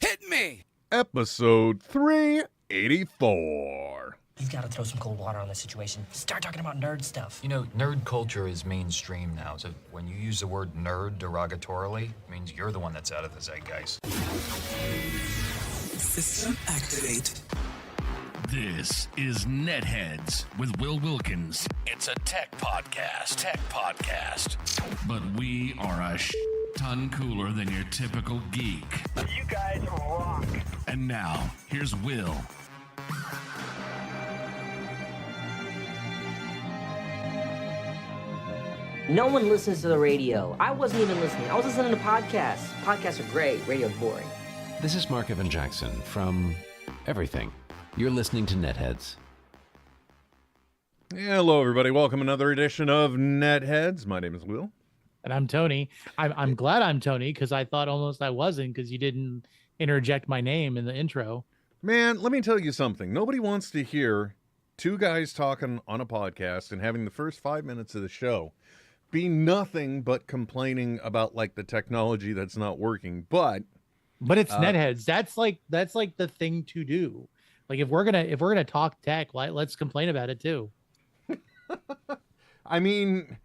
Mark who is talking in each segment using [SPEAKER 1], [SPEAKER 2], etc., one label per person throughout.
[SPEAKER 1] Hit me!
[SPEAKER 2] Episode 384.
[SPEAKER 3] You've got to throw some cold water on this situation. Start talking about nerd stuff.
[SPEAKER 4] You know, nerd culture is mainstream now, so when you use the word nerd derogatorily, it means you're the one that's out of the zeitgeist.
[SPEAKER 1] System activate.
[SPEAKER 5] This is NetHeads with Will Wilkins. It's a tech podcast. But we are a ton cooler than your typical geek.
[SPEAKER 6] You guys rock.
[SPEAKER 5] And now, here's Will.
[SPEAKER 3] No one listens to the radio. I wasn't even listening. I was listening to podcasts. Podcasts are great. Radio's boring.
[SPEAKER 7] This is Mark Evan Jackson from Everything. You're listening to NetHeads.
[SPEAKER 2] Hello, everybody. Welcome to another edition of NetHeads. My name is Will.
[SPEAKER 8] And I'm Tony. I'm glad I'm Tony because I thought almost I wasn't because you didn't interject my name in the intro.
[SPEAKER 2] Man, let me tell you something. Nobody wants to hear two guys talking on a podcast and having the first 5 minutes of the show be nothing but complaining about like the technology that's not working. But
[SPEAKER 8] it's NetHeads. That's like the thing to do. Like if we're gonna talk tech, let's complain about it too.
[SPEAKER 2] I mean,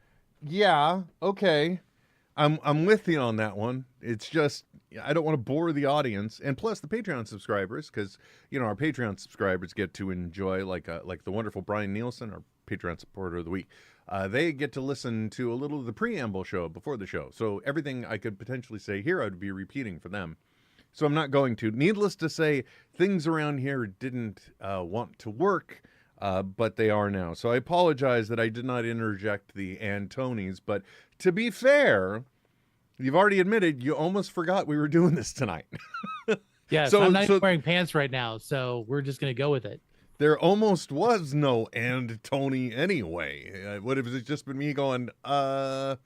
[SPEAKER 2] yeah, okay. I'm with you on that one. It's just I don't want to bore the audience, and plus the Patreon subscribers, because our Patreon subscribers get to enjoy like the wonderful Brian Nielsen, our Patreon supporter of the week. They get to listen to a little of the preamble show before the show. So everything I could potentially say here, I'd be repeating for them. So I'm not going to. Needless to say, things around here didn't want to work, but they are now. So I apologize that I did not interject the Antonys. But to be fair, you've already admitted you almost forgot we were doing this tonight.
[SPEAKER 8] Yeah, so I'm not even wearing pants right now, so we're just going to go with it.
[SPEAKER 2] There almost was no Tony anyway. What if it's just been me going, well,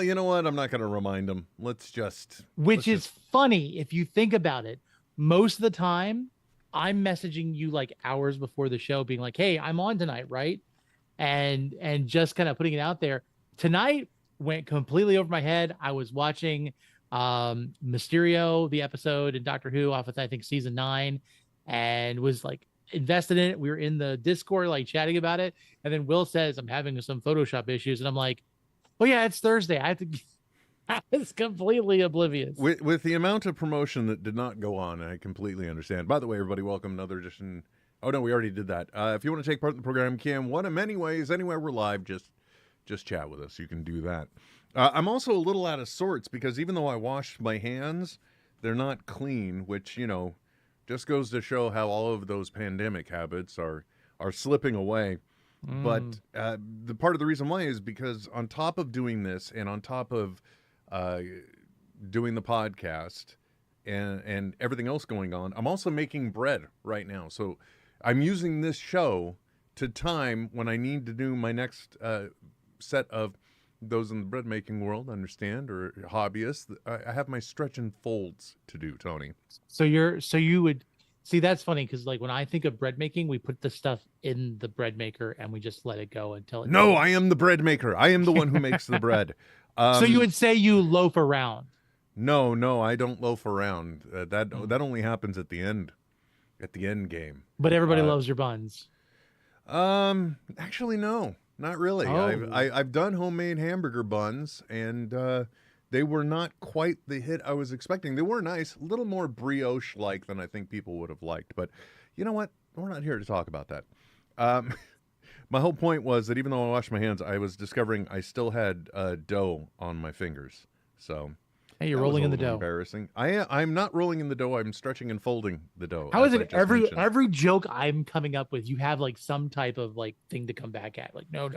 [SPEAKER 2] you know what? I'm not going to remind him. Let's just...
[SPEAKER 8] Which is funny if you think about it. Most of the time, I'm messaging you like hours before the show being like, hey, I'm on tonight, right? And just kind of putting it out there. Tonight went completely over my head. I was watching Mysterio, the episode in Doctor Who off of, I think, season 9, and was like invested in it. We were in the Discord like chatting about it. And then Will says, I'm having some Photoshop issues. And I'm like, oh yeah, it's Thursday. I was completely oblivious.
[SPEAKER 2] With the amount of promotion that did not go on, I completely understand. By the way, everybody, welcome to another edition. Oh no, we already did that. If you want to take part in the program, you can. One of many ways. Anywhere we're live, just chat with us. You can do that. I'm also a little out of sorts because even though I washed my hands, they're not clean, which just goes to show how all of those pandemic habits are slipping away. But the part of the reason why is because on top of doing this and on top of doing the podcast and everything else going on, I'm also making bread right now. So I'm using this show to time when I need to do my next set of those in the bread making world, understand, or hobbyists. I have my stretch and folds to do, Tony.
[SPEAKER 8] So you would... See, that's funny because like when I think of bread making, we put the stuff in the bread maker and we just let it go until it...
[SPEAKER 2] No, I am the bread maker. I am the one who makes the bread.
[SPEAKER 8] So you would say you loaf around? No, I don't loaf around.
[SPEAKER 2] That only happens at the end game.
[SPEAKER 8] But everybody loves your buns.
[SPEAKER 2] Actually, no, not really.
[SPEAKER 8] Oh.
[SPEAKER 2] I've done homemade hamburger buns, and they were not quite the hit I was expecting. They were nice, a little more brioche-like than I think people would have liked. But you know what? We're not here to talk about that. My whole point was that even though I washed my hands, I was discovering I still had dough on my fingers. So
[SPEAKER 8] hey, you're rolling in the dough.
[SPEAKER 2] Embarrassing. I'm not rolling in the dough. I'm stretching and folding the dough.
[SPEAKER 8] How is it every joke I'm coming up with, you have like some type of like thing to come back at? Like, no.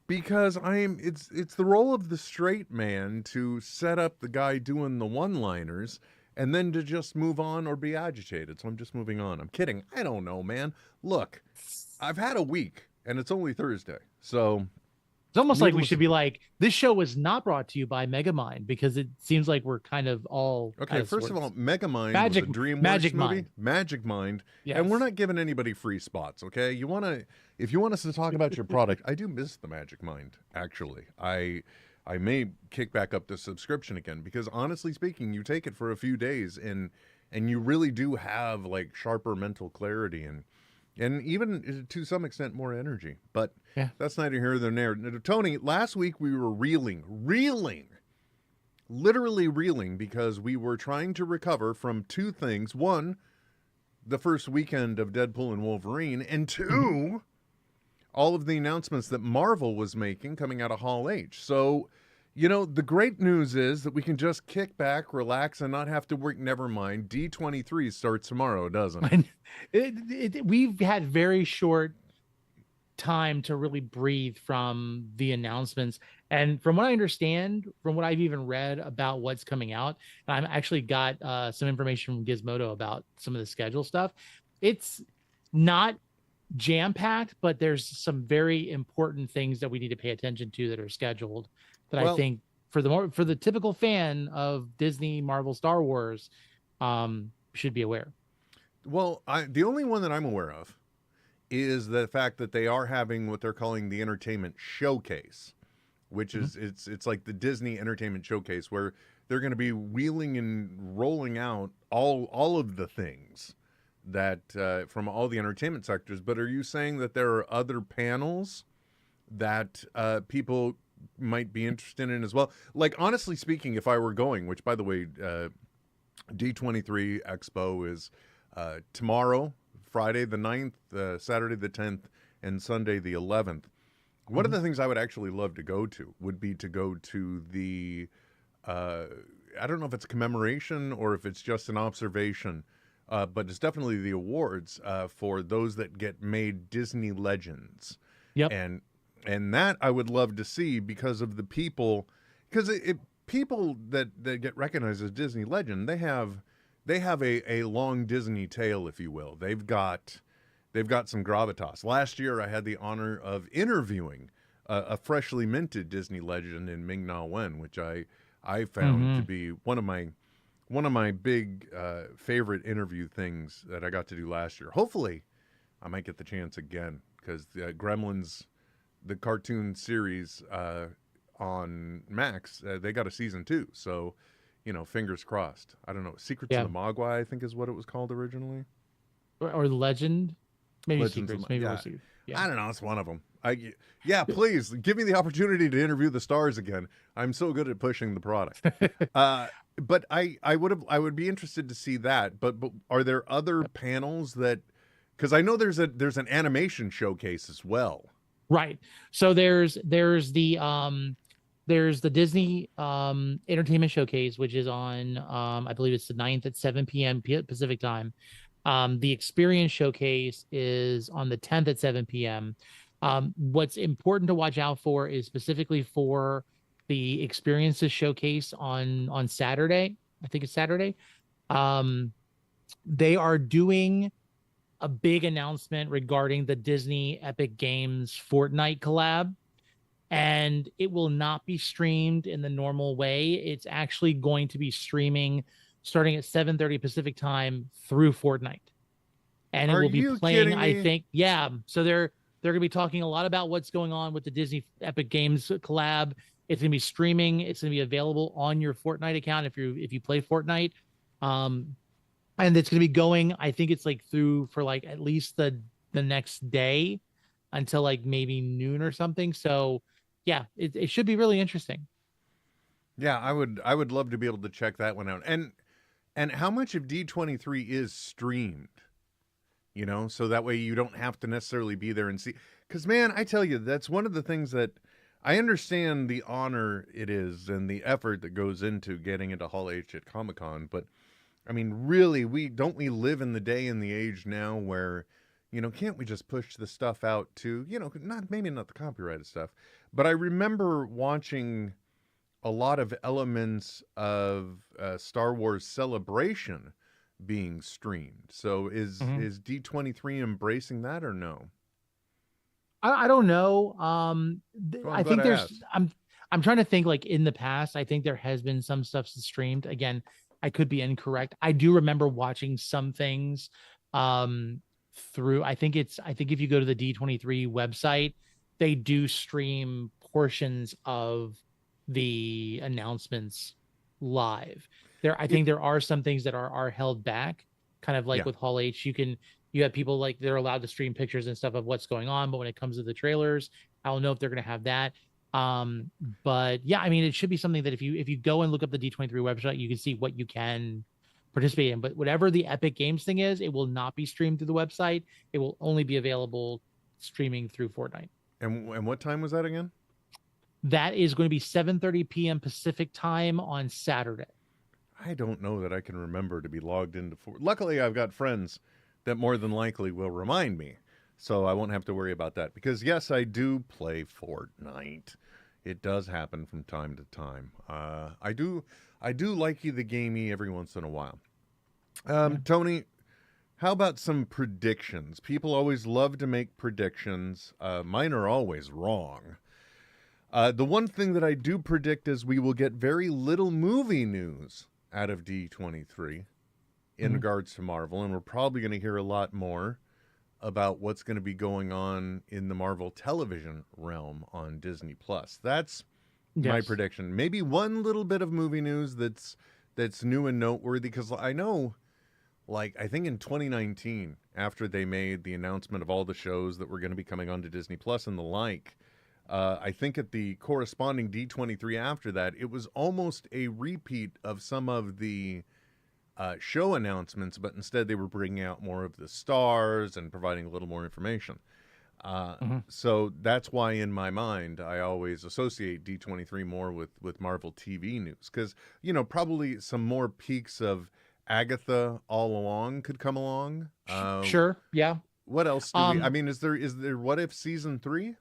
[SPEAKER 2] Because it's the role of the straight man to set up the guy doing the one-liners and then to just move on or be agitated. So I'm just moving on. I'm kidding. I don't know, man. Look, I've had a week and it's only Thursday. So
[SPEAKER 8] it's almost like we should be like, this show was not brought to you by Megamind because it seems like we're kind of all...
[SPEAKER 2] Okay, first of all, Megamind was a DreamWorks
[SPEAKER 8] Magic
[SPEAKER 2] movie.
[SPEAKER 8] Mind.
[SPEAKER 2] Magic Mind.
[SPEAKER 8] Yes.
[SPEAKER 2] And we're not giving anybody free spots, okay? If you want us to talk about your product, I do miss the Magic Mind, actually. I I may kick back up the subscription again, because honestly speaking, you take it for a few days and you really do have like sharper mental clarity and even to some extent more energy. But
[SPEAKER 8] Yeah.
[SPEAKER 2] that's neither here nor there. Now, Tony, last week we were reeling, literally reeling, because we were trying to recover from two things. One, the first weekend of Deadpool and Wolverine, and two, all of the announcements that Marvel was making coming out of Hall H. So, you know, the great news is that we can just kick back, relax, and not have to work. Never mind. D23 starts tomorrow, doesn't it?
[SPEAKER 8] We've had very short time to really breathe from the announcements. And from what I understand, from what I've even read about what's coming out, and I've actually got some information from Gizmodo about some of the schedule stuff. It's not jam-packed, but there's some very important things that we need to pay attention to that are scheduled that I think for the typical fan of Disney, Marvel, Star Wars, should be aware.
[SPEAKER 2] Well, the only one that I'm aware of is the fact that they are having what they're calling the Entertainment Showcase, which is it's like the Disney Entertainment Showcase, where they're going to be wheeling and rolling out all of the things that from all the entertainment sectors. But are you saying that there are other panels that people might be interested in as well? Like, honestly speaking, if I were going, which by the way, D23 Expo is tomorrow, Friday the 9th, Saturday the 10th, and Sunday the 11th. One of the things I would actually love to go to would be to go to the, I don't know if it's a commemoration or if it's just an observation, but it's definitely the awards for those that get made Disney legends.
[SPEAKER 8] Yep.
[SPEAKER 2] And that I would love to see because of the people, because people that get recognized as Disney legend, they have a long Disney tale, if you will. They've got some gravitas. Last year, I had the honor of interviewing a freshly minted Disney legend in Ming-Na Wen, which I found to be one of my big favorite interview things that I got to do last year. Hopefully, I might get the chance again, because Gremlins, the cartoon series on Max, they got a season 2. So, you know, fingers crossed. I don't know. Secrets of the Mogwai, I think, is what it was called originally.
[SPEAKER 8] Or Legend. Maybe
[SPEAKER 2] Legends
[SPEAKER 8] Secrets.
[SPEAKER 2] of,
[SPEAKER 8] Maybe
[SPEAKER 2] yeah.
[SPEAKER 8] we'll see. Yeah.
[SPEAKER 2] I don't know. It's one of them. Please give me the opportunity to interview the stars again. I'm so good at pushing the product. But I would be interested to see that. But are there other panels that? Because I know there's an animation showcase as well.
[SPEAKER 8] Right. So there's the Disney Entertainment Showcase, which is on I believe it's the 9th at 7 p.m. Pacific time. The Experience Showcase is on the 10th at 7 p.m. What's important to watch out for is specifically for the Experiences Showcase on Saturday. I think it's Saturday. They are doing a big announcement regarding the Disney Epic Games Fortnite collab, and it will not be streamed in the normal way. It's actually going to be streaming starting at 7:30 Pacific time through Fortnite. And it will be playing, I think, so they're going to be talking a lot about what's going on with the Disney Epic Games collab. It's going to be streaming. It's going to be available on your Fortnite account if you play Fortnite. And it's going to be going, I think it's like through for like at least the next day until like maybe noon or something. So yeah, it should be really interesting.
[SPEAKER 2] Yeah, I would love to be able to check that one out. And how much of D23 is streamed? You know, so that way you don't have to necessarily be there and see. Because, man, I tell you, that's one of the things that I understand the honor it is and the effort that goes into getting into Hall H at Comic-Con. But, I mean, really, we live in the day and the age now where, you know, can't we just push the stuff out to, you know, maybe not the copyrighted stuff. But I remember watching a lot of elements of Star Wars Celebration being streamed. So is D23 embracing that or no?
[SPEAKER 8] I don't know. I think I'm trying to think, like in the past, I think there has been some stuff streamed. Again, I could be incorrect. I do remember watching some things through, I think if you go to the D23 website, they do stream portions of the announcements live. I think there are some things that are held back, kind of like
[SPEAKER 2] Yeah.
[SPEAKER 8] with Hall H. You have people like they're allowed to stream pictures and stuff of what's going on, but when it comes to the trailers, I don't know if they're going to have that. But yeah, I mean, it should be something that if you go and look up the D23 website, you can see what you can participate in. But whatever the Epic Games thing is, it will not be streamed through the website. It will only be available streaming through Fortnite.
[SPEAKER 2] And what time was that again?
[SPEAKER 8] That is going to be 7:30 p.m. Pacific time on Saturday.
[SPEAKER 2] I don't know that I can remember to be logged into Luckily, I've got friends that more than likely will remind me, so I won't have to worry about that. Because yes, I do play Fortnite. It does happen from time to time. I do like the gamey every once in a while. Tony, how about some predictions? People always love to make predictions. Mine are always wrong. The one thing that I do predict is we will get very little movie news out of D23 in regards to Marvel, and we're probably going to hear a lot more about what's going to be going on in the Marvel television realm on Disney Plus. That's my prediction. Maybe one little bit of movie news that's new and noteworthy, because I know, like, I think in 2019, after they made the announcement of all the shows that were going to be coming onto Disney Plus and the like, I think at the corresponding D23 after that, it was almost a repeat of some of the show announcements, but instead they were bringing out more of the stars and providing a little more information. So that's why in my mind, I always associate D23 more with Marvel TV news, because, you know, probably some more peaks of Agatha all along could come along.
[SPEAKER 8] Sure. Yeah.
[SPEAKER 2] What else do we, I mean, is there What If season 3?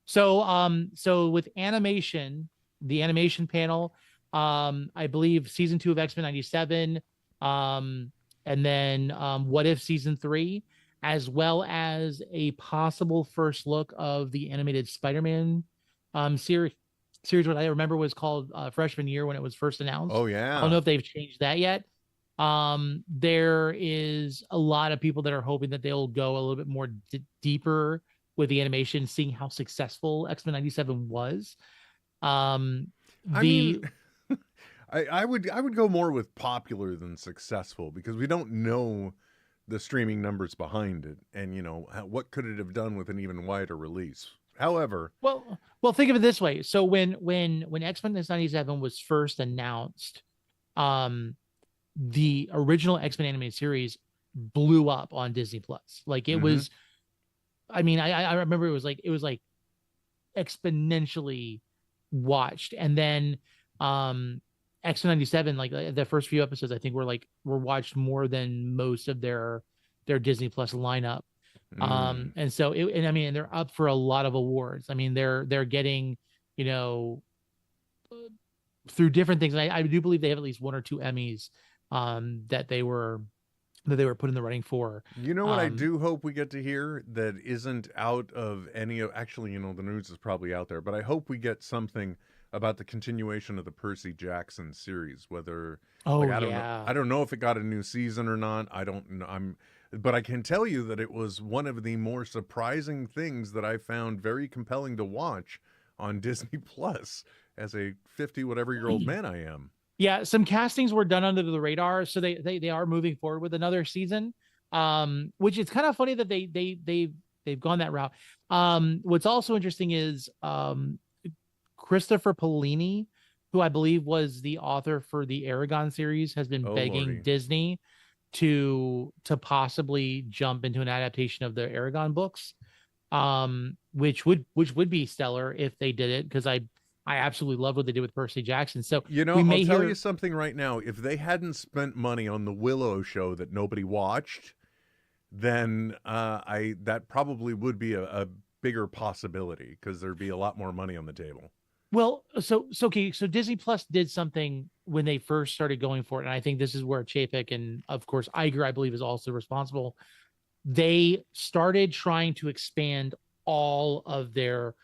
[SPEAKER 8] So with animation, the animation panel, I believe season 2 of X-Men 97, and then What If season 3, as well as a possible first look of the animated Spider-Man series. What I remember was called Freshman Year when it was first announced.
[SPEAKER 2] Oh yeah.
[SPEAKER 8] I don't know if they've changed that yet. There is a lot of people that are hoping that they'll go a little bit more deeper with the animation, seeing how successful X-Men 97 was. I
[SPEAKER 2] mean, I would go more with popular than successful, because we don't know the streaming numbers behind it, and you know, what could it have done with an even wider release. However,
[SPEAKER 8] well, think of it this way. So when X-Men 97 was first announced, the original X-Men animated series blew up on Disney Plus. Like it was, I mean, I remember it was like exponentially watched, and then X-Men 97, like the first few episodes, I think were watched more than most of their Disney Plus lineup. And so I mean, they're up for a lot of awards. I mean, they're getting, you know, through different things. And I do believe they have at least 1 or 2 Emmys that they were put in the running for.
[SPEAKER 2] You know what I do hope we get to hear that isn't out of any of, actually, you know, the news is probably out there, but I hope we get something about the continuation of the Percy Jackson series, whether I don't know if it got a new season or not. I don't know. But I can tell you that it was one of the more surprising things that I found very compelling to watch on Disney Plus as a 50-whatever-year-old man I am.
[SPEAKER 8] Yeah, some castings were done under the radar, so they are moving forward with another season. Which is kind of funny that they've gone that route. What's also interesting is Christopher Paolini, who I believe was the author for the Aragon series, has been begging Disney to possibly jump into an adaptation of the Aragon books, which would be stellar if they did it, because I absolutely love what they did with Percy Jackson. So,
[SPEAKER 2] you know, I'll tell you something right now. If they hadn't spent money on the Willow show that nobody watched, then that probably would be a bigger possibility, because there'd be a lot more money on the table.
[SPEAKER 8] Well, so Disney Plus did something when they first started going for it, and I think this is where Chapek and, of course, Iger, I believe, is also responsible. They started trying to expand all of their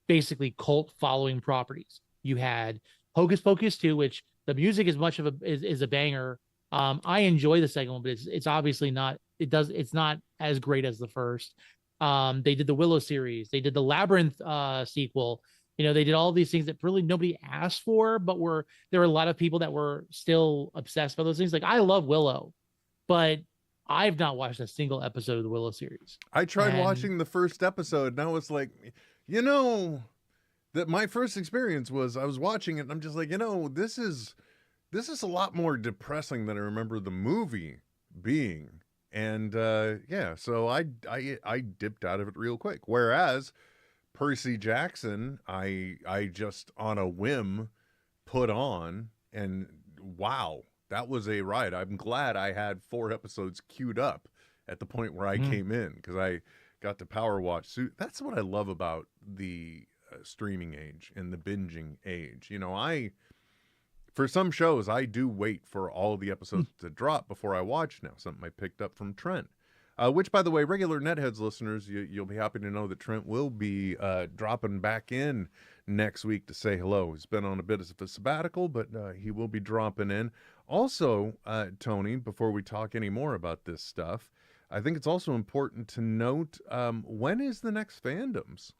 [SPEAKER 8] basically cult following properties. You had Hocus Pocus 2, which the music is much of is a banger. I enjoy the second one, but it's obviously not. It's not as great as the first. They did the Willow series. They did the Labyrinth sequel. They did all these things that really nobody asked for, but there were a lot of people that were still obsessed by those things. Like I love Willow, but I've not watched a single episode of the Willow series.
[SPEAKER 2] I tried watching the first episode, and I was like, that my first experience was I was watching it, and I'm just like, this is a lot more depressing than I remember the movie being. And so I dipped out of it real quick. Whereas Percy Jackson, I just on a whim put on, and wow, that was a ride. I'm glad I had 4 episodes queued up at the point where I came in, because I got to power watch. So that's what I love about the streaming age and the binging age. For some shows, I do wait for all the episodes to drop before I watch now, something I picked up from Trent. Which, by the way, regular NetHeads listeners, you'll be happy to know that Trent will be dropping back in next week to say hello. He's been on a bit of a sabbatical, but he will be dropping in. Also, Tony, before we talk any more about this stuff, I think it's also important to note, when is the next Fandoms?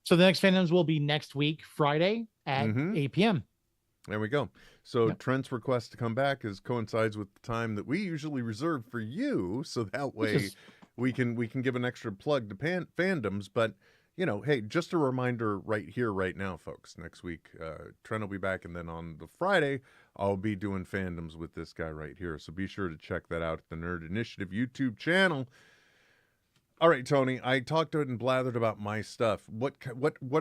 [SPEAKER 8] So the next Fandoms will be next week, Friday at 8 p.m.
[SPEAKER 2] There we go. So Trent's request to come back coincides with the time that we usually reserve for you, so that way we can give an extra plug to Fandoms. But hey, just a reminder right here, right now, folks. Next week, Trent will be back, and then on the Friday, I'll be doing Fandoms with this guy right here. So be sure to check that out at the Nerd Initiative YouTube channel. All right, Tony, I talked and blathered about my stuff. What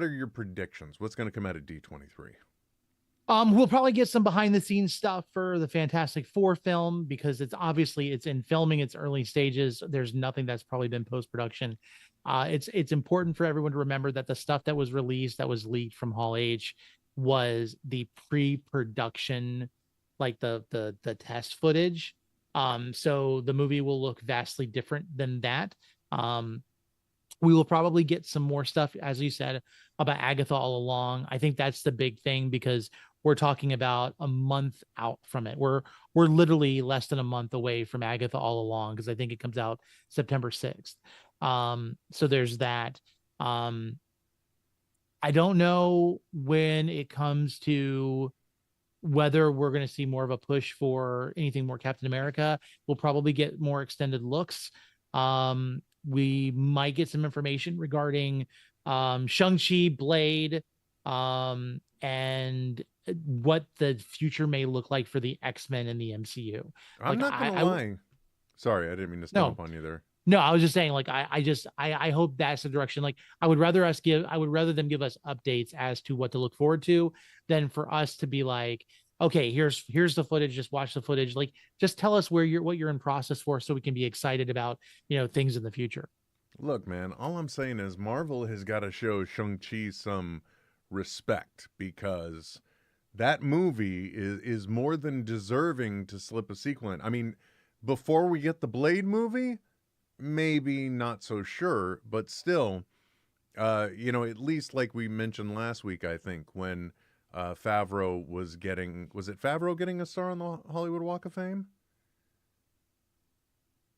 [SPEAKER 2] are your predictions? What's going to come out of D23?
[SPEAKER 8] We'll probably get some behind the scenes stuff for the Fantastic Four film, because it's in filming, its early stages. There's nothing that's probably been post-production. It's important for everyone to remember that the stuff that was released, that was leaked from Hall H, was the pre-production, like the test footage. So the movie will look vastly different than that. We will probably get some more stuff, as you said, about Agatha all along. I think that's the big thing, because we're talking about a month out from it. We're literally less than a month away from Agatha all along, because I think it comes out September 6th. So there's that. I don't know when it comes to whether we're going to see more of a push for anything more Captain America. We'll probably get more extended looks. We might get some information regarding Shang-Chi, Blade, and what the future may look like for the X-Men in the MCU.
[SPEAKER 2] I'm not gonna lie. Sorry, I didn't mean to step up on you there.
[SPEAKER 8] No, I was just saying, like, I hope that's the direction. Like, I would rather them give us updates as to what to look forward to, than for us to be like, okay, here's the footage, just watch the footage. Like, just tell us what you're in process for, so we can be excited about, things in the future.
[SPEAKER 2] Look, man, all I'm saying is Marvel has got to show Shang-Chi some respect, because that movie is more than deserving to slip a sequel in. I mean, before we get the Blade movie, maybe not so sure, but still, at least like we mentioned last week, I think, when Favreau was it Favreau getting a star on the Hollywood Walk of Fame?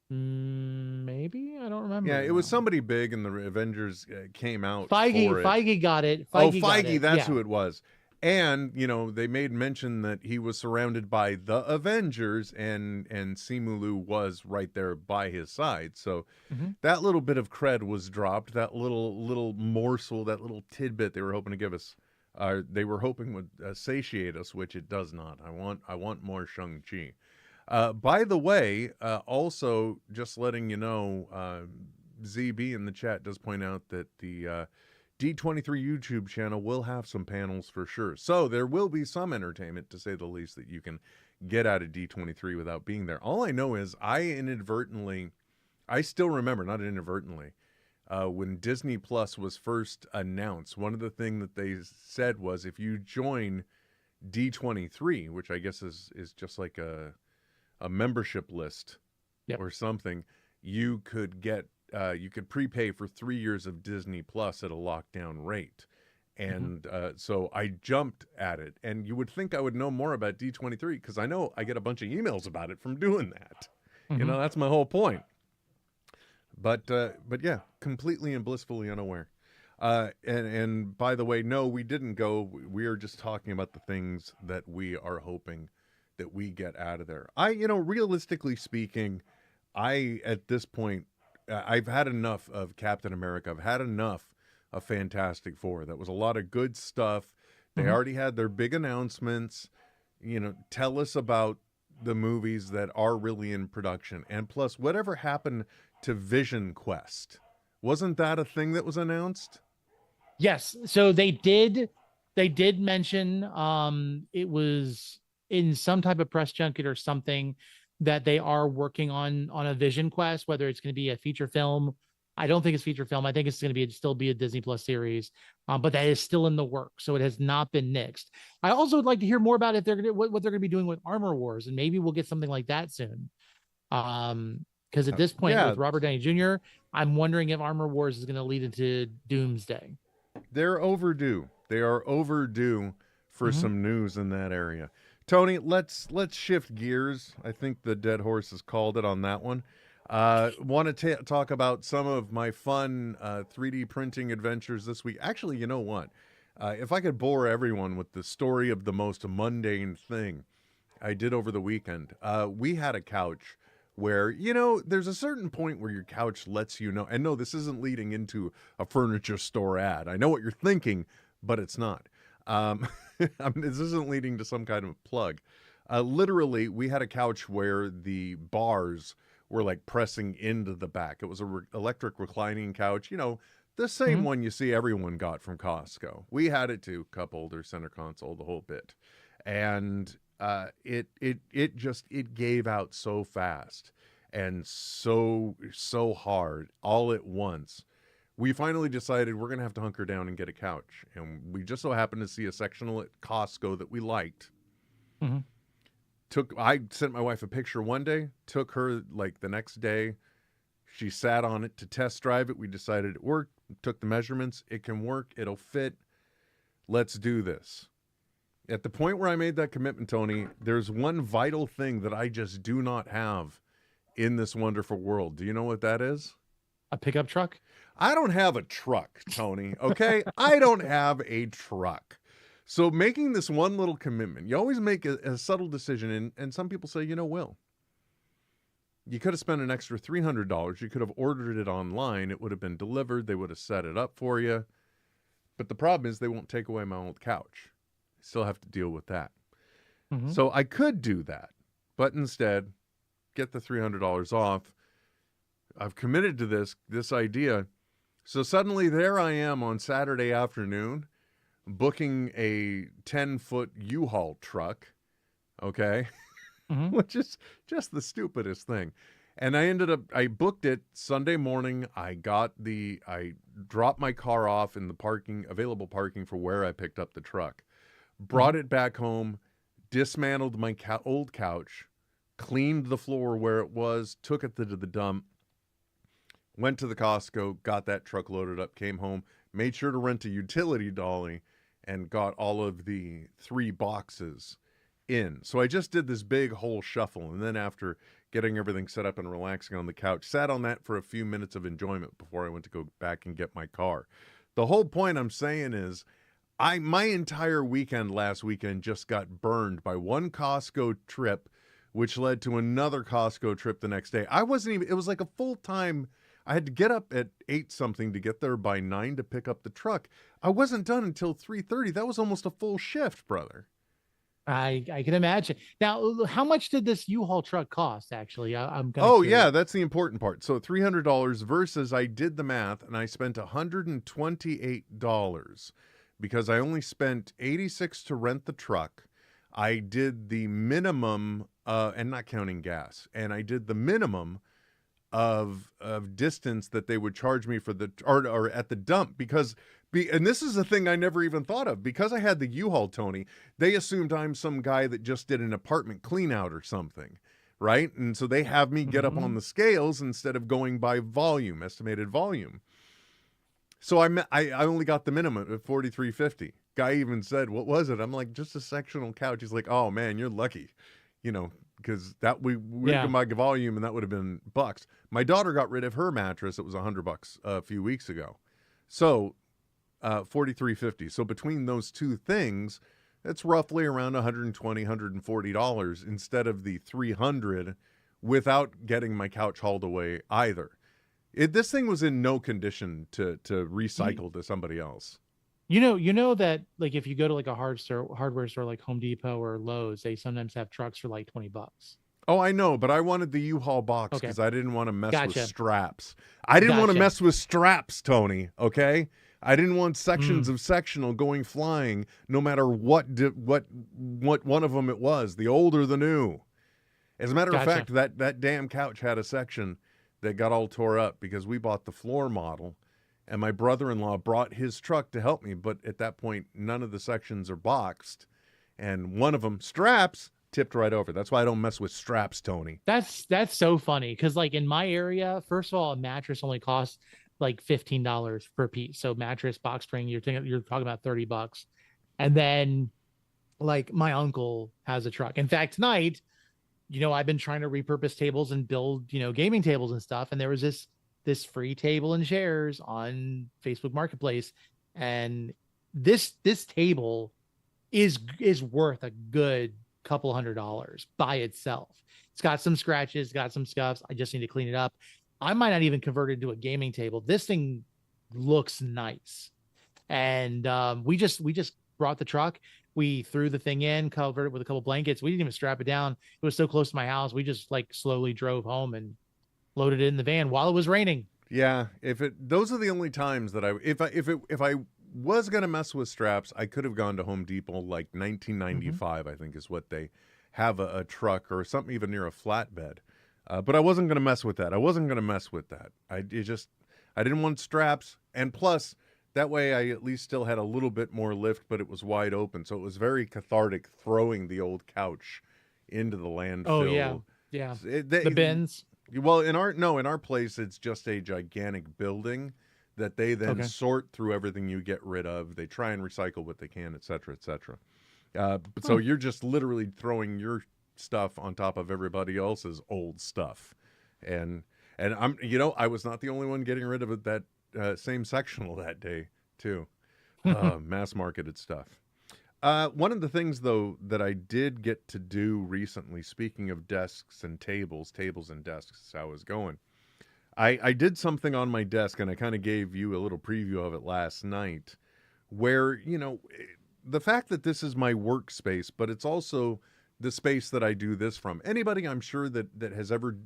[SPEAKER 8] Maybe, I don't remember.
[SPEAKER 2] Yeah, it was somebody big, and the Avengers came out.
[SPEAKER 8] Feige got it.
[SPEAKER 2] Feige, that's who it was. And they made mention that he was surrounded by the Avengers, and Simu Liu was right there by his side. So that little bit of cred was dropped. That little morsel, that little tidbit they were hoping to give us, they were hoping would satiate us, which it does not. I want more Shang-Chi. By the way, also just letting you know, ZB in the chat does point out that the D23 YouTube channel will have some panels for sure. So there will be some entertainment, to say the least, that you can get out of D23 without being there. All I know is I still remember, not inadvertently, when Disney Plus was first announced, one of the things that they said was, if you join D23, which I guess is just like a membership list or something, you could get you could prepay for 3 years of Disney Plus at a lockdown rate. And so I jumped at it. And you would think I would know more about D23, because I know I get a bunch of emails about it from doing that. That's my whole point. But yeah, completely and blissfully unaware. And by the way, no, we didn't go. We are just talking about the things that we are hoping that we get out of there. Realistically speaking, at this point, I've had enough of Captain America. I've had enough of Fantastic Four. That was a lot of good stuff. They already had their big announcements. Tell us about the movies that are really in production. And plus, whatever happened to Vision Quest? Wasn't that a thing that was announced?
[SPEAKER 8] Yes. So they did mention it was in some type of press junket or something that they are working on a Vision Quest, whether it's going to be a feature film. I don't think it's feature film. I think it's going to still be a Disney Plus series, but that is still in the works. So it has not been nixed. I also would like to hear more about if they're going to, what they're going to be doing with Armor Wars, and maybe we'll get something like that soon. Because at this point with Robert Downey Jr., I'm wondering if Armor Wars is going to lead into Doomsday.
[SPEAKER 2] They're overdue. They are overdue for some news in that area. Tony, let's shift gears. I think the dead horse has called it on that one. Want to talk about some of my fun 3D printing adventures this week. Actually, you know what? If I could bore everyone with the story of the most mundane thing I did over the weekend. We had a couch where, there's a certain point where your couch lets you know. And no, this isn't leading into a furniture store ad. I know what you're thinking, but it's not. This isn't leading to some kind of plug. Literally, we had a couch where the bars were like pressing into the back. It was a electric reclining couch, the same one you see everyone got from Costco. We had it too, cup holder, center console, the whole bit. And it gave out so fast and so hard all at once. We finally decided we're going to have to hunker down and get a couch. And we just so happened to see a sectional at Costco that we liked. I sent my wife a picture one day, took her like the next day. She sat on it to test drive it. We decided it worked, took the measurements. It can work. It'll fit. Let's do this. At the point where I made that commitment, Tony, there's one vital thing that I just do not have in this wonderful world. Do you know what that is?
[SPEAKER 8] A pickup truck?
[SPEAKER 2] I don't have a truck, Tony, okay? I don't have a truck. So making this one little commitment, you always make a subtle decision, and some people say, Will, you could have spent an extra $300. You could have ordered it online. It would have been delivered. They would have set it up for you. But the problem is they won't take away my old couch. I still have to deal with that. So I could do that, but instead get the $300 off. I've committed to this idea. So suddenly there I am on Saturday afternoon booking a 10-foot U-Haul truck, okay? Which is just the stupidest thing. And I booked it Sunday morning. I dropped my car off in the available parking for where I picked up the truck, brought it back home, dismantled my old couch, cleaned the floor where it was, took it to the dump, went to the Costco, got that truck loaded up, came home, made sure to rent a utility dolly, and got all of the 3 boxes in. So I just did this big whole shuffle, and then after getting everything set up and relaxing on the couch, sat on that for a few minutes of enjoyment before I went to go back and get my car. The whole point I'm saying is my entire weekend last weekend just got burned by one Costco trip, which led to another Costco trip the next day. It was like a full-time. I had to get up at 8 something to get there by 9 to pick up the truck. I wasn't done until 3:30. That was almost a full shift, brother.
[SPEAKER 8] I can imagine. Now, how much did this U-Haul truck cost, actually? I'm
[SPEAKER 2] curious. Yeah, that's the important part. So $300 versus I did the math, and I spent $128 because I only spent $86 to rent the truck. I did the minimum, and not counting gas, and I did the minimum of distance that they would charge me for or at the dump and this is a thing I never even thought of. Because I had the U-Haul, Tony, they assumed I'm some guy that just did an apartment clean out or something, right? And so they have me get up on the scales instead of going by estimated volume. So I only got the minimum at $43.50. Guy even said, "What was it?" I'm like, "Just a sectional couch." He's like, "Oh man, you're lucky," because that we can buy volume, and that would have been bucks. My daughter got rid of her mattress. It was $100 a few weeks ago. So $43.50. So between those two things, it's roughly around $120, $140 instead of the $300 without getting my couch hauled away either. This thing was in no condition to recycle to somebody else.
[SPEAKER 8] You know that like if you go to like a hardware store like Home Depot or Lowe's, they sometimes have trucks for like $20.
[SPEAKER 2] Oh, I know, but I wanted the U-Haul box
[SPEAKER 8] Okay.
[SPEAKER 2] because I didn't want to mess with
[SPEAKER 8] Gotcha.
[SPEAKER 2] straps. I didn't want to
[SPEAKER 8] Gotcha.
[SPEAKER 2] mess with straps, Tony, okay? I didn't want sections of sectional going flying no matter what one of them it was, the old or the new. As a matter of
[SPEAKER 8] Gotcha.
[SPEAKER 2] fact, that damn couch had a section that got all tore up because we bought the floor model, and my brother-in-law brought his truck to help me, but at that point, none of the sections are boxed, and one of them, straps, tipped right over. That's why I don't mess with straps, Tony.
[SPEAKER 8] That's so funny because like in my area, first of all, a mattress only costs like $15 per piece. So mattress, box spring, you're talking about $30. And then like my uncle has a truck. In fact, tonight, I've been trying to repurpose tables and build, gaming tables and stuff. And there was this free table and chairs on Facebook Marketplace. And this table is worth a good couple $100 by itself. It's got some scratches, got some scuffs. I just need to clean it up. I might not even convert it into a gaming table. This thing looks nice. And we just brought the truck. We threw the thing in, covered it with a couple blankets. We didn't even strap it down. It was so close to my house. We just like slowly drove home and loaded it in the van while it was raining.
[SPEAKER 2] Yeah, those are the only times that if I was gonna mess with straps, I could have gone to Home Depot like 1995. I think is what they have a truck or something even near a flatbed. But I wasn't gonna mess with that. I didn't want straps, and plus that way I at least still had a little bit more lift, but it was wide open, so it was very cathartic throwing the old couch into the landfill.
[SPEAKER 8] Oh yeah. The bins.
[SPEAKER 2] Well, in our place, it's just a gigantic building that they then sort through everything you get rid of. They try and recycle what they can, et cetera, et cetera. So you're just literally throwing your stuff on top of everybody else's old stuff. And I was not the only one getting rid of that same sectional that day too. Mass marketed stuff. One of the things, though, that I did get to do recently, speaking of desks and tables and desks, how I was going. I did something on my desk, and I kind of gave you a little preview of it last night, where, the fact that this is my workspace, but it's also the space that I do this from. Anybody, I'm sure, that has ever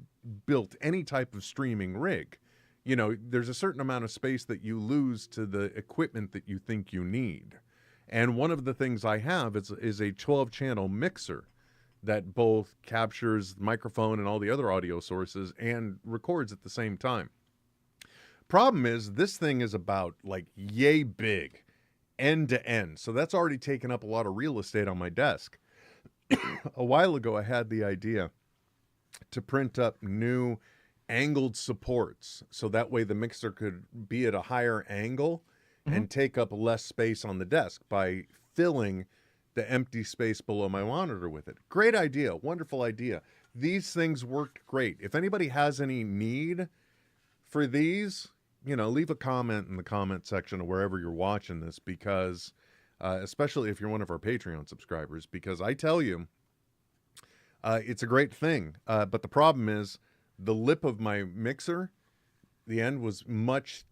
[SPEAKER 2] built any type of streaming rig, there's a certain amount of space that you lose to the equipment that you think you need. And one of the things I have is a 12-channel mixer that both captures microphone and all the other audio sources and records at the same time. Problem is, this thing is about like yay big, end to end. So that's already taken up a lot of real estate on my desk. A while ago, I had the idea to print up new angled supports, so that way the mixer could be at a higher angle and take up less space on the desk by filling the empty space below my monitor with it. Great idea. Wonderful idea. These things worked great. If anybody has any need for these, leave a comment in the comment section of wherever you're watching this, because especially if you're one of our Patreon subscribers, because I tell you, it's a great thing. But the problem is the lip of my mixer, the end was much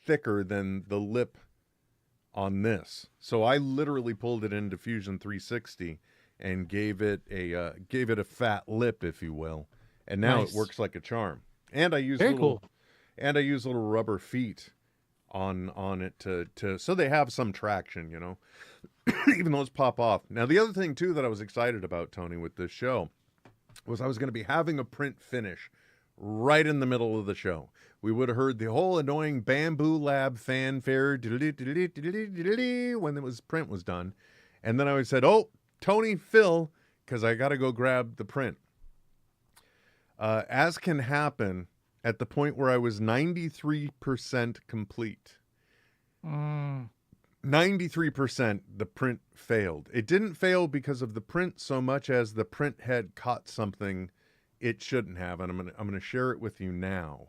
[SPEAKER 2] thicker than the lip on this. So I literally pulled it into Fusion 360 and gave it a fat lip, if you will. And now
[SPEAKER 8] Nice.
[SPEAKER 2] It works like a charm. And I use
[SPEAKER 8] Cool.
[SPEAKER 2] And I use little rubber feet on it to so they have some traction, even those pop off. Now, the other thing too that I was excited about, Tony, with this show was I was going to be having a print finish right in the middle of the show. We would have heard the whole annoying Bamboo Lab fanfare when print was done. And then I said, oh, Tony, Phil, because I got to go grab the print. As can happen at the point where I was 93% complete. 93%, the print failed. It didn't fail because of the print so much as the print head caught something it shouldn't have, and I'm gonna share it with you now,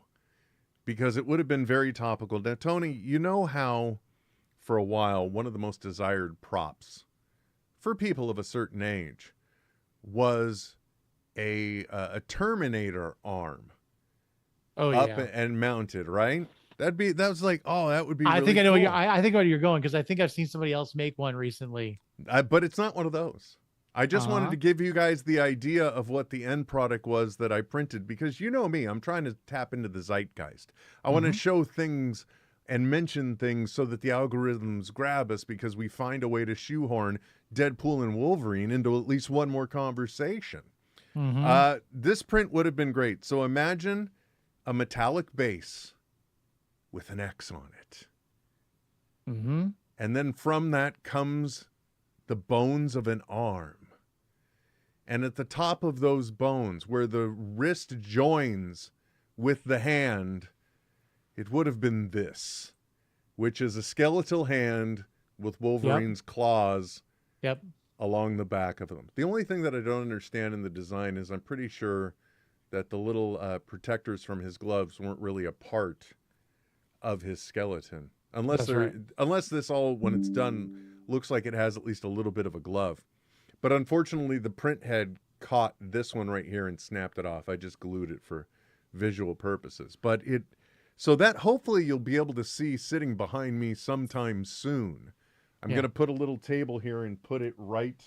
[SPEAKER 2] because it would have been very topical. Now, Tony, you know how for a while, one of the most desired props for people of a certain age was a Terminator arm.
[SPEAKER 8] Oh
[SPEAKER 2] up
[SPEAKER 8] yeah.
[SPEAKER 2] and mounted, right? That was like, oh, that would be.
[SPEAKER 8] I
[SPEAKER 2] really
[SPEAKER 8] think I know.
[SPEAKER 2] cool.
[SPEAKER 8] I think where you're going, because I think I've seen somebody else make one recently.
[SPEAKER 2] But it's not one of those. I just wanted to give you guys the idea of what the end product was that I printed, because you know me, I'm trying to tap into the zeitgeist. I want to show things and mention things so that the algorithms grab us, because we find a way to shoehorn Deadpool and Wolverine into at least one more conversation. This print would have been great. So imagine a metallic base with an X on it. And then from that comes the bones of an arm. And at the top of those bones, where the wrist joins with the hand, it would have been this, which is a skeletal hand with Wolverine's claws along the back of them. The only thing that I don't understand in the design is I'm pretty sure that the little protectors from his gloves weren't really a part of his skeleton. Unless this all, when it's done, looks like it has at least a little bit of a glove. But unfortunately, the print head caught this one right here and snapped it off. I just glued it for visual purposes. But so that hopefully you'll be able to see sitting behind me sometime soon. I'm going to put a little table here and put it right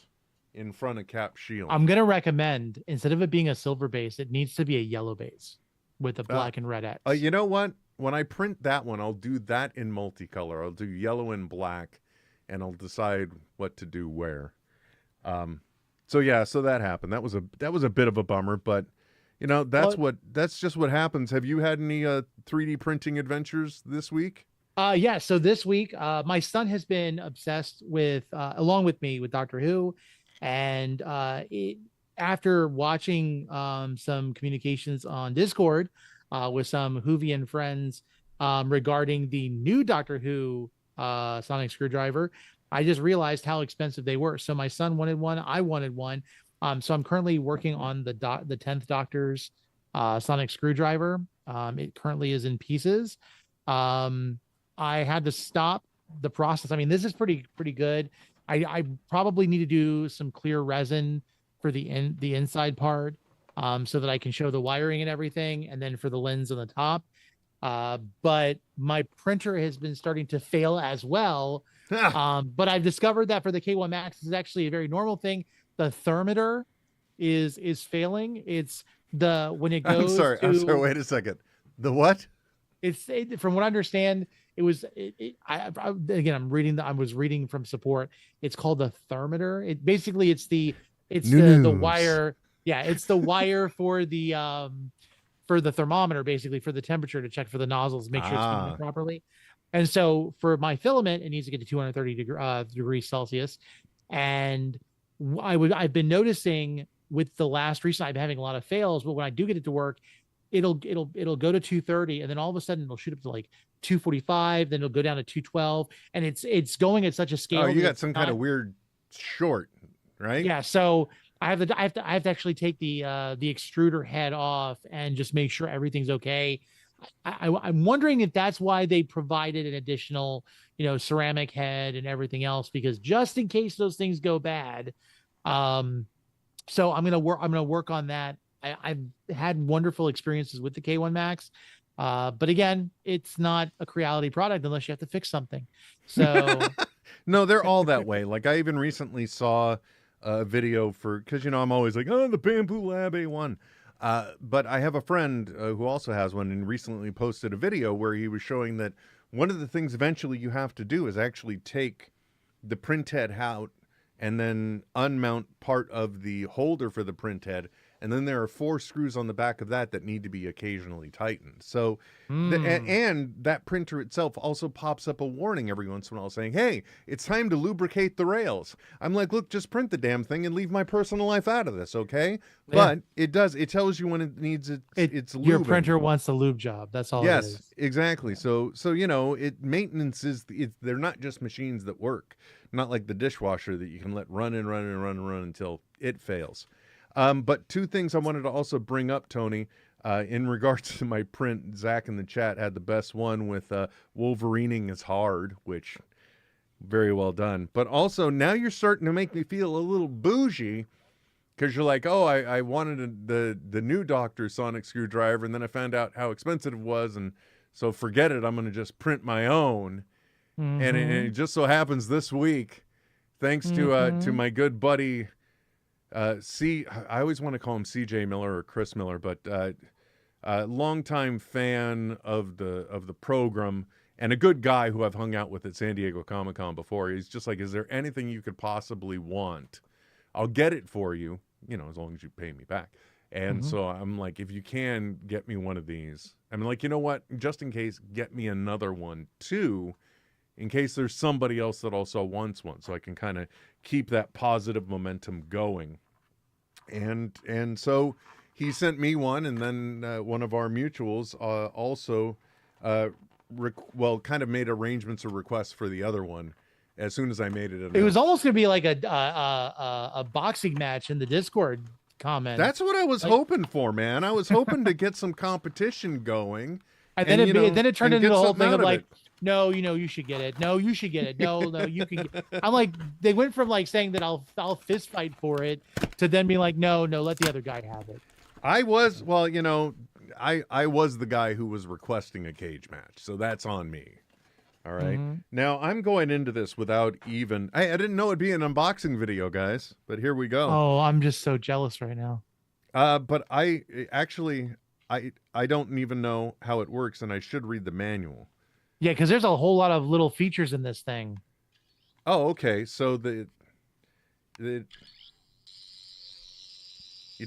[SPEAKER 2] in front of Cap Shield.
[SPEAKER 8] I'm going to recommend, instead of it being a silver base, it needs to be a yellow base with a black and red X.
[SPEAKER 2] You know what? When I print that one, I'll do that in multicolor. I'll do yellow and black, and I'll decide what to do where. So that happened. That was a bit of a bummer, but you know, that's just what happens. Have you had any 3D printing adventures this week?
[SPEAKER 8] Yeah. So this week, my son has been obsessed with, along with me, with Doctor Who, and after watching some communications on Discord with some Whovian friends regarding the new Doctor Who sonic screwdriver, I just realized how expensive they were. So my son wanted one. I wanted one. So I'm currently working on the 10th Doctor's sonic screwdriver. It currently is in pieces. I had to stop the process. I mean, this is pretty good. I probably need to do some clear resin for the inside part, so that I can show the wiring and everything, and then for the lens on the top. But my printer has been starting to fail as well. But I've discovered that for the K1 Max, is actually a very normal thing. The thermometer is failing. It's when it goes.
[SPEAKER 2] I'm sorry. Wait a second. The what?
[SPEAKER 8] From what I understand, it was. Again, I was reading from support. It's called the thermometer. It's the wire. Yeah, it's the wire for the thermometer, basically for the temperature to check for the nozzles, make sure it's coming properly. And so for my filament, it needs to get to 230 degrees Celsius. And I've been noticing with the last recent, I've been having a lot of fails, but when I do get it to work, it'll go to 230, and then all of a sudden it'll shoot up to like 245, then it'll go down to 212, and it's going at such a scale.
[SPEAKER 2] Oh, you got some kind of weird short, right?
[SPEAKER 8] Yeah. So I have to actually take the extruder head off and just make sure everything's okay. I'm wondering if that's why they provided an additional, ceramic head and everything else, because just in case those things go bad. So I'm gonna work on that. I've had wonderful experiences with the K1 Max, but again, it's not a Creality product unless you have to fix something. So
[SPEAKER 2] no, they're all that way. Like I even recently saw a video because I'm always like, the Bamboo Lab A1. But I have a friend who also has one, and recently posted a video where he was showing that one of the things eventually you have to do is actually take the print head out and then unmount part of the holder for the print head. And then there are 4 screws on the back of that need to be occasionally tightened. So, and that printer itself also pops up a warning every once in a while saying, hey, it's time to lubricate the rails. I'm like, look, just print the damn thing and leave my personal life out of this, okay? Yeah. But it tells you when it needs it's lubing.
[SPEAKER 8] Your printer wants a lube job. That's all it is.
[SPEAKER 2] Yes, exactly. So maintenance they're not just machines that work. Not like the dishwasher that you can let run until it fails. But 2 things I wanted to also bring up, Tony, in regards to my print. Zach in the chat had the best one with Wolverining is hard, which Very well done. But also now you're starting to make me feel a little bougie because you're like, oh, I wanted the new Dr. Sonic screwdriver, and then I found out how expensive it was, and so forget it. I'm going to just print my own. And it just so happens this week, thanks to my good buddy, I always want to call him C.J. Miller or Chris Miller, but longtime fan of the program and a good guy who I've hung out with at San Diego Comic-Con before. He's just like, is there anything you could possibly want? I'll get it for you, as long as you pay me back. And so I'm like, if you can get me one of these, I'm like, you know what? Just in case, get me another one too, in case there's somebody else that also wants one, so I can kind of keep that positive momentum going. And so he sent me one, and then one of our mutuals also kind of made arrangements or requests for the other one as soon as I made it.
[SPEAKER 8] It was almost going to be like a boxing match in the Discord comment.
[SPEAKER 2] That's what I was hoping for, man. I was hoping to get some competition going.
[SPEAKER 8] And then it turned into the whole thing of like, no, you should get it. No, you should get it. No, you can get it. I'm like, they went from like saying that I'll fist fight for it to then being like, no, let the other guy have it.
[SPEAKER 2] I was the guy who was requesting a cage match, so that's on me. All right. Now I'm going into this without even. I didn't know it'd be an unboxing video, guys, but here we go.
[SPEAKER 8] Oh, I'm just so jealous right now.
[SPEAKER 2] But I don't even know how it works, and I should read the manual.
[SPEAKER 8] Yeah, because there's a whole lot of little features in this thing.
[SPEAKER 2] Oh, okay. So you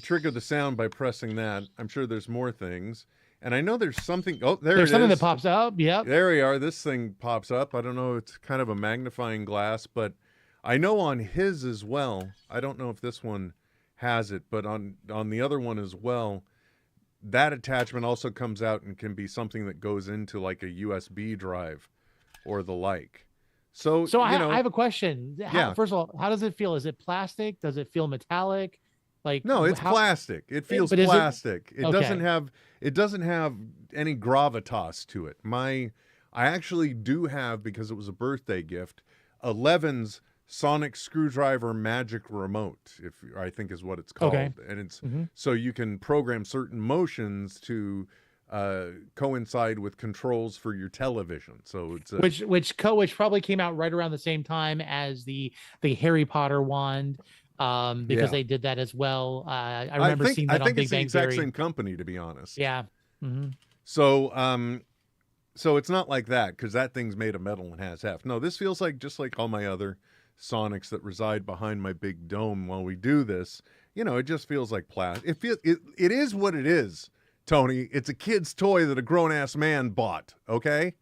[SPEAKER 2] trigger the sound by pressing that. I'm sure there's more things. And I know there's something. Oh, there's
[SPEAKER 8] something that pops up. Yep.
[SPEAKER 2] There we are. This thing pops up. I don't know. It's kind of a magnifying glass, but I know on his as well. I don't know if this one has it, but on the other one as well, that attachment also comes out and can be something that goes into like a USB drive or the like. So
[SPEAKER 8] I have a question. First of all, how does it feel? Is it plastic? Does it feel metallic? Like,
[SPEAKER 2] no, it's plastic. It feels plastic. It doesn't have any gravitas to it. I actually do have, because it was a birthday gift, 11's Sonic Screwdriver Magic Remote, I think is what it's called.
[SPEAKER 8] Okay.
[SPEAKER 2] And it's so you can program certain motions to coincide with controls for your television. So it's
[SPEAKER 8] which probably came out right around the same time as the Harry Potter wand. Because they did that as well. I remember seeing that on Big Bang Theory. I think it's the exact
[SPEAKER 2] same company, to be honest.
[SPEAKER 8] Yeah.
[SPEAKER 2] So it's not like that, because that thing's made of metal and has heft. No, this feels like just like all my other Sonics that reside behind my big dome while we do this. It just feels like plastic. It is what it is, Tony. It's a kid's toy that a grown-ass man bought, okay?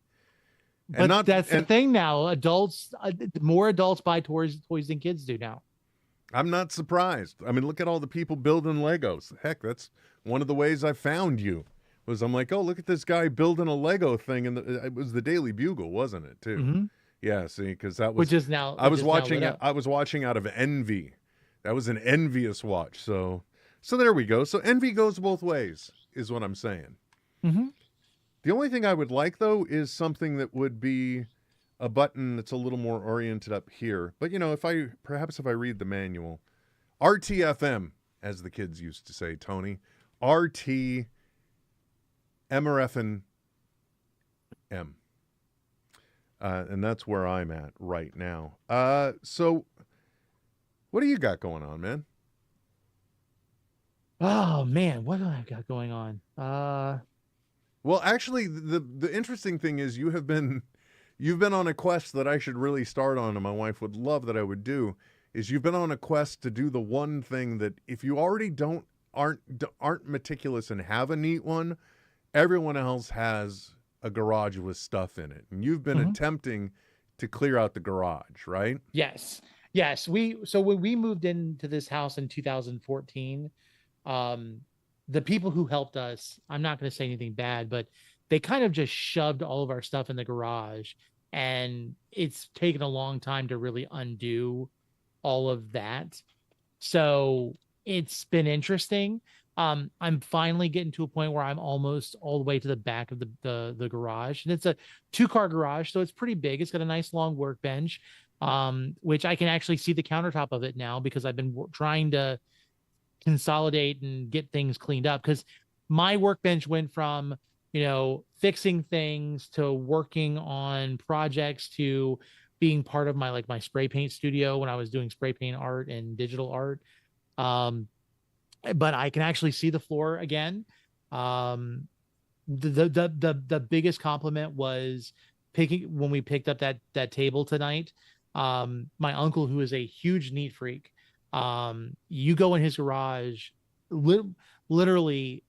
[SPEAKER 8] But that's the thing now. More adults buy toys than kids do now.
[SPEAKER 2] I'm not surprised. I mean, look at all the people building Legos. Heck, that's one of the ways I found you. I'm like, oh, look at this guy building a Lego thing, and it was the Daily Bugle, wasn't it, too? Yeah, see, because that was.
[SPEAKER 8] Which is now.
[SPEAKER 2] I was watching out of envy. That was an envious watch. So there we go. So envy goes both ways, is what I'm saying. The only thing I would like, though, is something that would be a button that's a little more oriented up here. But, if I read the manual, RTFM, as the kids used to say, Tony, RT MRFN M. And that's where I'm at right now. So what do you got going on, man?
[SPEAKER 8] Oh man, what do I got going on?
[SPEAKER 2] Well, actually, the interesting thing is you've been on a quest that I should really start on, and my wife would love that I would do, is you've been on a quest to do the one thing that if you already aren't meticulous and have a neat one, everyone else has a garage with stuff in it. And you've been attempting to clear out the garage, right?
[SPEAKER 8] Yes. So when we moved into this house in 2014, the people who helped us, I'm not going to say anything bad, but they kind of just shoved all of our stuff in the garage, and it's taken a long time to really undo all of that. So it's been interesting. I'm finally getting to a point where I'm almost all the way to the back of the garage, and it's a 2-car garage, so it's pretty big. It's got a nice long workbench, which I can actually see the countertop of it now because I've been trying to consolidate and get things cleaned up, because my workbench went from, fixing things to working on projects to being part of my spray paint studio when I was doing spray paint art and digital art. But I can actually see the floor again. The biggest compliment was when we picked up that table tonight. My uncle, who is a huge neat freak, you go in his garage, literally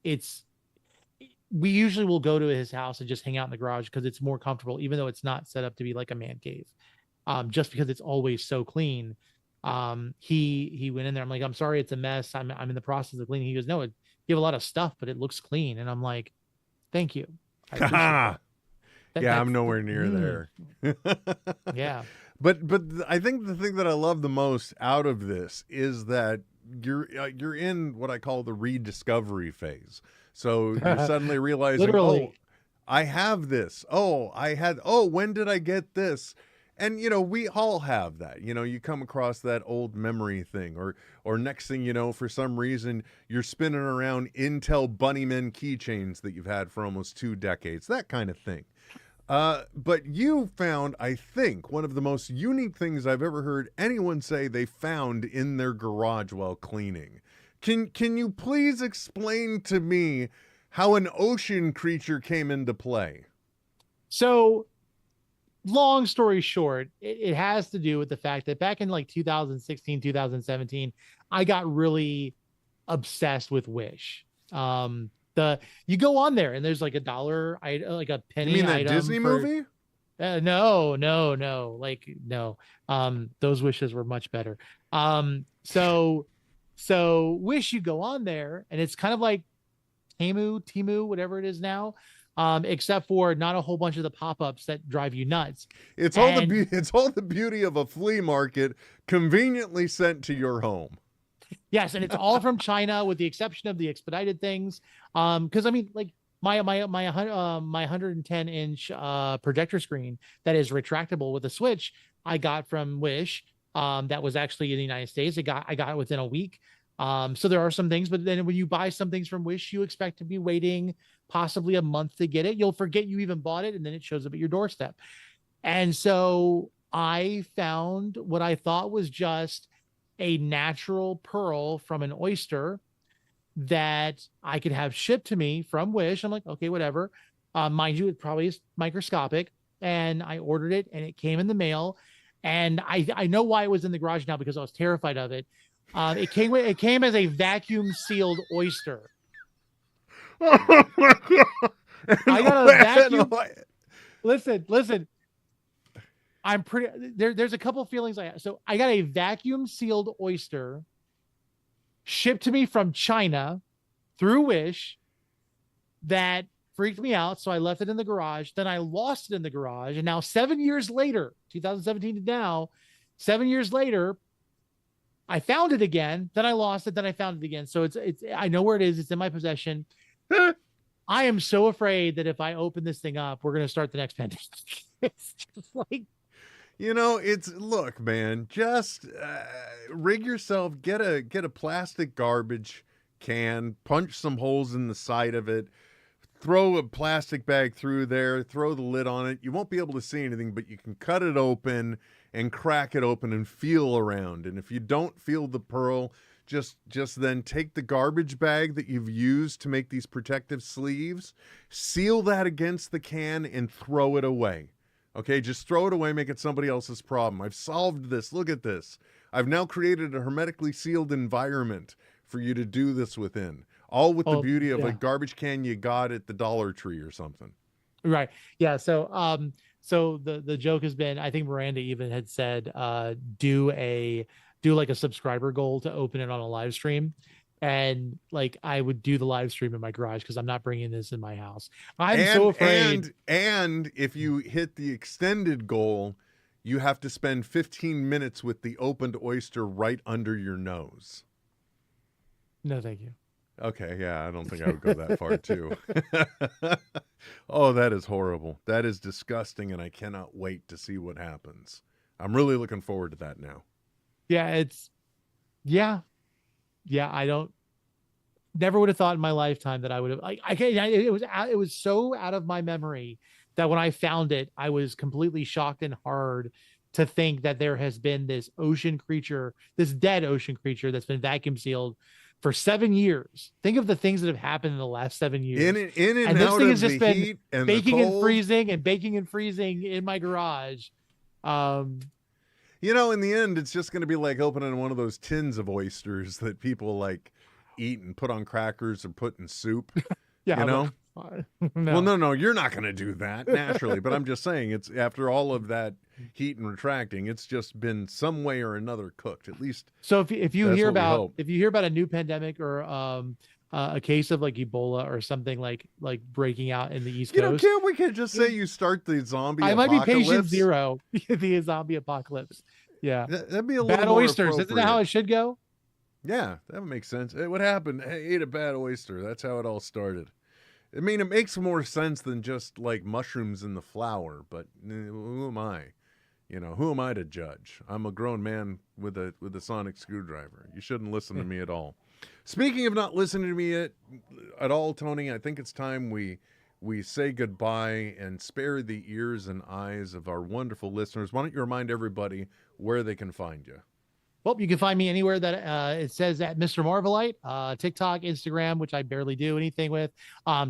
[SPEAKER 8] we usually will go to his house and just hang out in the garage because it's more comfortable, even though it's not set up to be like a man cave. Just because it's always so clean. He went in there. I'm like, I'm sorry, it's a mess. I'm in the process of cleaning. He goes, no, you have a lot of stuff, but it looks clean. And I'm like, thank you. I appreciate that.
[SPEAKER 2] I'm nowhere near there.
[SPEAKER 8] Yeah.
[SPEAKER 2] But I think the thing that I love the most out of this is that you're in what I call the rediscovery phase. So you're suddenly realizing,
[SPEAKER 8] Literally.
[SPEAKER 2] oh, I have this. When did I get this? And, we all have that. You come across that old memory thing, or next thing you know, for some reason, you're spinning around Intel Bunnymen keychains that you've had for almost 2 decades, that kind of thing. But you found, I think, one of the most unique things I've ever heard anyone say they found in their garage while cleaning. Can you please explain to me how an ocean creature came into play?
[SPEAKER 8] So, long story short, it has to do with the fact that back in 2016, 2017, I got really obsessed with Wish. You go on there and there's like $1, like a penny.
[SPEAKER 2] You mean that Disney movie?
[SPEAKER 8] No. Those wishes were much better. So Wish, you go on there and it's kind of like Temu, whatever it is now. Except for not a whole bunch of the pop-ups that drive you nuts.
[SPEAKER 2] It's all the beauty of a flea market conveniently sent to your home.
[SPEAKER 8] Yes, and it's all from China, with the exception of the expedited things. Because I mean, my 110-inch projector screen that is retractable with a switch, I got from Wish. That was actually in the United States. I got it within a week. So there are some things, but then when you buy some things from Wish, you expect to be waiting possibly a month to get it. You'll forget you even bought it, and then it shows up at your doorstep. And so I found what I thought was just a natural pearl from an oyster that I could have shipped to me from Wish. I'm like, okay, whatever. Mind you, it probably is microscopic, and I ordered it, and it came in the mail. And I know why it was in the garage now, because I was terrified of it. It came as a vacuum sealed oyster.
[SPEAKER 2] Oh my God.
[SPEAKER 8] I got a vacuum. Listen. I'm pretty there's a couple feelings I have. So I got a vacuum sealed oyster shipped to me from China through Wish that freaked me out. So I left it in the garage. Then I lost it in the garage. And now 7 years later, 2017 to now, 7 years later, I found it again. Then I lost it. Then I found it again. So it's I know where it is. It's in my possession. I am so afraid that if I open this thing up, we're going to start the next pandemic. It's just like,
[SPEAKER 2] look, man, just rig yourself, get a plastic garbage can, punch some holes in the side of it, throw a plastic bag through there, throw the lid on it. You won't be able to see anything, but you can cut it open and crack it open and feel around. And if you don't feel the pearl, just then take the garbage bag that you've used to make these protective sleeves, seal that against the can, and throw it away. Okay, just throw it away, make it somebody else's problem. I've solved this. Look at this. I've now created a hermetically sealed environment for you to do this within. All with the beauty of a garbage can you got at the Dollar Tree or something.
[SPEAKER 8] Right. Yeah. So the joke has been, I think Miranda even had said, do like a subscriber goal to open it on a live stream. And like, I would do the live stream in my garage because I'm not bringing this in my house. I'm so afraid.
[SPEAKER 2] And if you hit the extended goal, you have to spend 15 minutes with the opened oyster right under your nose.
[SPEAKER 8] No, thank you.
[SPEAKER 2] Okay, yeah, I don't think I would go that far too. Oh, that is horrible. That is disgusting, and I cannot wait to see what happens. I'm really looking forward to that now.
[SPEAKER 8] Yeah, yeah. I never would have thought in my lifetime that I would have it was so out of my memory that when I found it, I was completely shocked and hard to think that there has been this ocean creature, this dead ocean creature that's been vacuum sealed for 7 years. Think of the things that have happened in the last 7 years.
[SPEAKER 2] In and
[SPEAKER 8] this
[SPEAKER 2] out
[SPEAKER 8] thing
[SPEAKER 2] of
[SPEAKER 8] has just
[SPEAKER 2] the
[SPEAKER 8] been
[SPEAKER 2] heat and
[SPEAKER 8] baking
[SPEAKER 2] the
[SPEAKER 8] and
[SPEAKER 2] cold.
[SPEAKER 8] freezing and baking and freezing in my garage.
[SPEAKER 2] You know, in the end, it's just going to be like opening one of those tins of oysters that people like eat and put on crackers or put in soup.
[SPEAKER 8] Yeah,
[SPEAKER 2] you know?
[SPEAKER 8] No.
[SPEAKER 2] Well, no, you're not going to do that naturally. But I'm just saying, it's after all of that heat and retracting, it's just been some way or another cooked. At least.
[SPEAKER 8] So if you
[SPEAKER 2] that's
[SPEAKER 8] hear
[SPEAKER 2] what we
[SPEAKER 8] about
[SPEAKER 2] hope.
[SPEAKER 8] a new pandemic or a case of like Ebola or something like breaking out in the East
[SPEAKER 2] You know,
[SPEAKER 8] Coast,
[SPEAKER 2] can't we could just say you start the zombie
[SPEAKER 8] I might be
[SPEAKER 2] apocalypse?
[SPEAKER 8] patient zero. The zombie apocalypse. Yeah.
[SPEAKER 2] That'd be a
[SPEAKER 8] Bad
[SPEAKER 2] little more
[SPEAKER 8] oysters. Isn't that how
[SPEAKER 2] appropriate.
[SPEAKER 8] it should go?
[SPEAKER 2] Yeah, that would make sense. What happened? I ate a bad oyster. That's how it all started. I mean, it makes more sense than just like mushrooms in the flour, but who am I? You know, who am I to judge? I'm a grown man with a sonic screwdriver. You shouldn't listen to me at all. Speaking of not listening to me at all, Tony, I think it's time we say goodbye and spare the ears and eyes of our wonderful listeners. Why don't you remind everybody where they can find you?
[SPEAKER 8] Well, you can find me anywhere that it says at Mr. Marvelite, TikTok, Instagram, which I barely do anything with,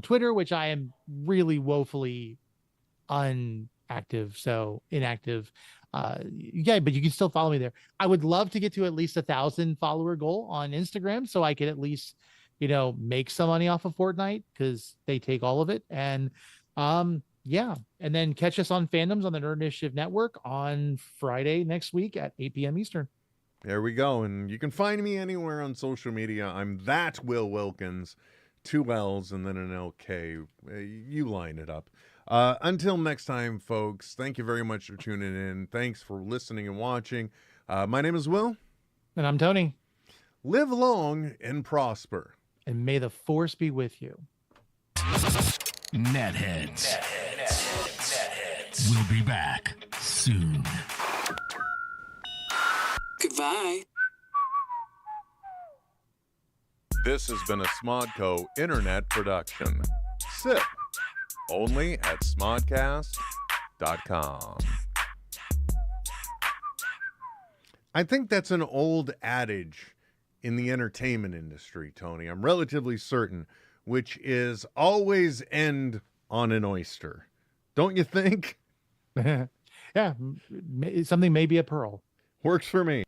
[SPEAKER 8] Twitter, which I am really woefully inactive. Yeah, but you can still follow me there. I would love to get to at least 1,000 follower goal on Instagram, so I could at least, make some money off of Fortnite because they take all of it. And yeah, and then catch us on Fandoms on the Nerd Initiative Network on Friday next week at 8 p.m. Eastern.
[SPEAKER 2] There we go. And you can find me anywhere on social media. I'm that Will Wilkins, 2 L's and then an LK. You line it up. Until next time, folks, thank you very much for tuning in. Thanks for listening and watching. My name is Will.
[SPEAKER 8] And I'm Tony.
[SPEAKER 2] Live long and prosper.
[SPEAKER 8] And may the force be with you.
[SPEAKER 5] NetHeads. We'll be back soon.
[SPEAKER 1] Goodbye.
[SPEAKER 2] This has been a Smodco Internet production. Sip. Only at smodcast.com. I think that's an old adage in the entertainment industry, Tony. I'm relatively certain, which is always end on an oyster. Don't you think?
[SPEAKER 8] Yeah, something may be a pearl.
[SPEAKER 2] Works for me.